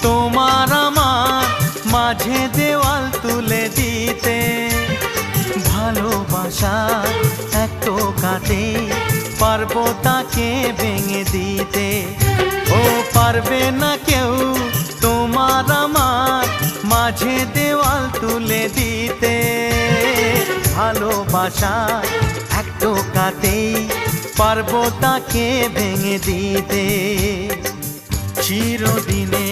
তোমার আমার মাঝে দেওয়াল তুলে দিতে। ভালোবাসা এক টোকাতে পারবো তাকে ভেঙে দিতে। ও পারবে না কেউ তোমার আমার মাঝে দেওয়াল তুলে দিতে। ভালোবাসা এক টোকাতেই পারবো তাকে ভেঙে দিতে। চিরদিনে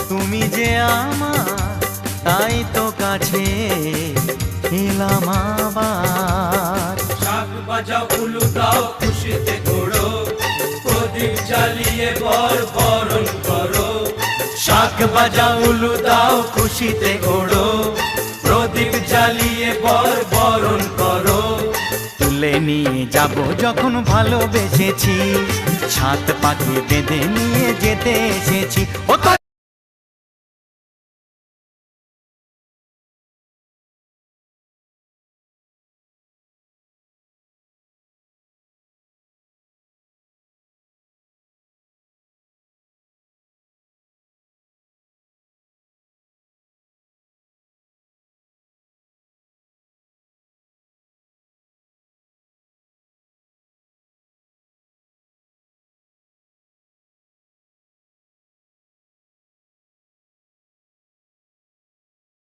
তুমি যে আমার, তাই তো কাছে এলাম আবার। শাক বাজাও উলু দাও খুশিতে ঘোড়ো, প্রদীপ জ্বালিয়ে বরণ করো। শাক বাজাও উলু দাও খুশিতে ঘোড়ো, প্রদীপ জ্বালিয়ে বরণ করো। তুলে নিয়ে যাব যখন ভালোবেসেছি, ছাদ পাখি বেঁধে নিয়ে যেতে এসেছি। ও তো